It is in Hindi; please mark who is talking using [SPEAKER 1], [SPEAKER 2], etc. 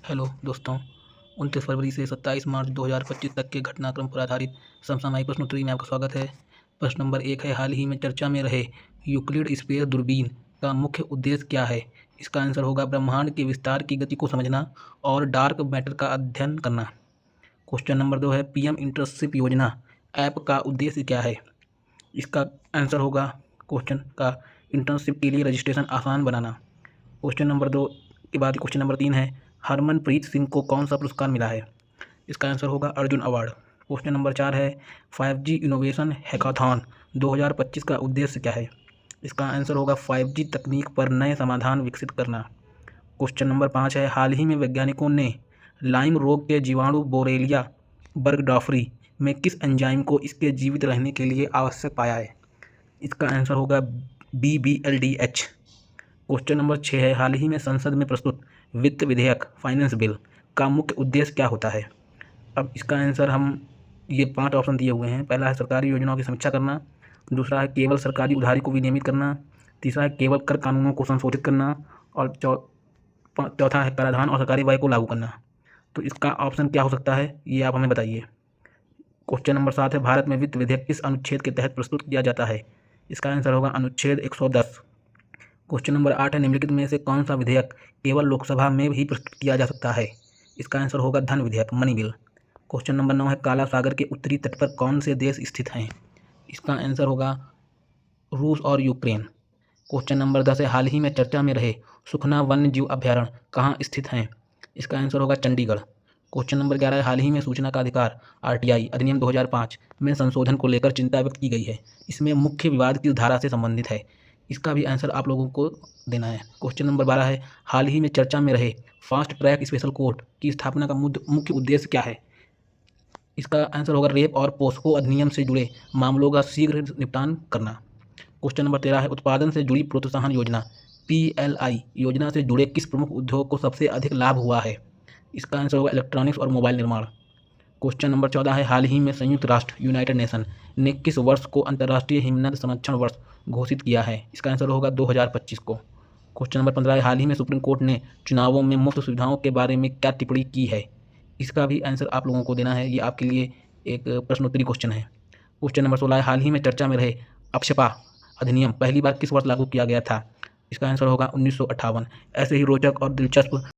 [SPEAKER 1] हेलो दोस्तों, 29 फरवरी से 27 मार्च 2025 तक के घटनाक्रम पर आधारित समसामयिक प्रश्नोत्तरी में आपका स्वागत है। प्रश्न नंबर 1 है, हाल ही में चर्चा में रहे यूक्लिड स्पेस दूरबीन का मुख्य उद्देश्य क्या है? इसका आंसर होगा ब्रह्मांड के विस्तार की गति को समझना और डार्क मैटर का अध्ययन करना। क्वेश्चन नंबर 2 है, पीएम इंटर्नशिप योजना ऐप का उद्देश्य क्या है? इसका आंसर होगा क्वेश्चन का इंटर्नशिप के लिए रजिस्ट्रेशन आसान बनाना। क्वेश्चन नंबर 2 के बाद क्वेश्चन नंबर 3 है, हरमनप्रीत सिंह को कौन सा पुरस्कार मिला है? इसका आंसर होगा अर्जुन अवार्ड। क्वेश्चन नंबर 4 है, 5G इनोवेशन हैकाथॉन 2025 का उद्देश्य क्या है? इसका आंसर होगा 5G तकनीक पर नए समाधान विकसित करना। क्वेश्चन नंबर 5 है, हाल ही में वैज्ञानिकों ने लाइम रोग के जीवाणु बोरेलिया बर्गडॉफरी में किस एंजाइम को इसके जीवित रहने के लिए आवश्यक पाया है? इसका आंसर होगा BBLDH। क्वेश्चन नंबर 6 है, हाल ही में संसद में प्रस्तुत वित्त विधेयक फाइनेंस बिल का मुख्य उद्देश्य क्या होता है? अब इसका आंसर हम ये 5 ऑप्शन दिए हुए हैं। पहला है सरकारी योजनाओं की समीक्षा करना, दूसरा है केवल सरकारी उधारी को विनियमित करना, तीसरा है केवल कर कानूनों को संशोधित करना और चौथा है कराधान और सरकारी व्यय को लागू करना। तो इसका ऑप्शन क्या हो सकता है, ये आप हमें बताइए। क्वेश्चन नंबर 7 है, भारत में वित्त विधेयक किस अनुच्छेद के तहत प्रस्तुत किया जाता है? इसका आंसर होगा अनुच्छेद 110। क्वेश्चन नंबर 8 है, निम्नलिखित में से कौन सा विधेयक केवल लोकसभा में ही प्रस्तुत किया जा सकता है? इसका आंसर होगा धन विधेयक, मनी बिल। क्वेश्चन नंबर 9 है, काला सागर के उत्तरी तट पर कौन से देश स्थित हैं? इसका आंसर होगा रूस और यूक्रेन। क्वेश्चन नंबर 10 है, हाल ही में चर्चा में रहे सुखना वन्य जीव अभ्यारण्य कहाँ स्थित हैं? इसका आंसर होगा चंडीगढ़। क्वेश्चन नंबर 11 है, हाल ही में सूचना का अधिकार RTI अधिनियम 2005 में संशोधन को लेकर चिंता व्यक्त की गई है। इसमें मुख्य विवाद किस धारा से संबंधित है? इसका भी आंसर आप लोगों को देना है। क्वेश्चन नंबर 12 है, हाल ही में चर्चा में रहे फास्ट ट्रैक स्पेशल कोर्ट की स्थापना का मुख्य उद्देश्य क्या है? इसका आंसर होगा रेप और पोस्को अधिनियम से जुड़े मामलों का शीघ्र निपटान करना। क्वेश्चन नंबर 13 है, उत्पादन से जुड़ी प्रोत्साहन योजना PLI योजना से जुड़े किस प्रमुख उद्योग को सबसे अधिक लाभ हुआ है? इसका आंसर होगा इलेक्ट्रॉनिक्स और मोबाइल निर्माण। क्वेश्चन नंबर 14 है, हाल ही में संयुक्त राष्ट्र यूनाइटेड नेशन ने किस वर्ष को अंतर्राष्ट्रीय हिमनद संरक्षण वर्ष घोषित किया है? इसका आंसर होगा 2025 को। क्वेश्चन नंबर 15 है, हाल ही में सुप्रीम कोर्ट ने चुनावों में मुफ्त सुविधाओं के बारे में क्या टिप्पणी की है? इसका भी आंसर आप लोगों को देना है। ये आपके लिए एक प्रश्नोत्तरी क्वेश्चन है। क्वेश्चन नंबर 16 है, हाल ही में चर्चा में रहे अक्षपा अधिनियम पहली बार किस वर्ष लागू किया गया था? इसका आंसर होगा 1958। ऐसे ही रोचक और दिलचस्प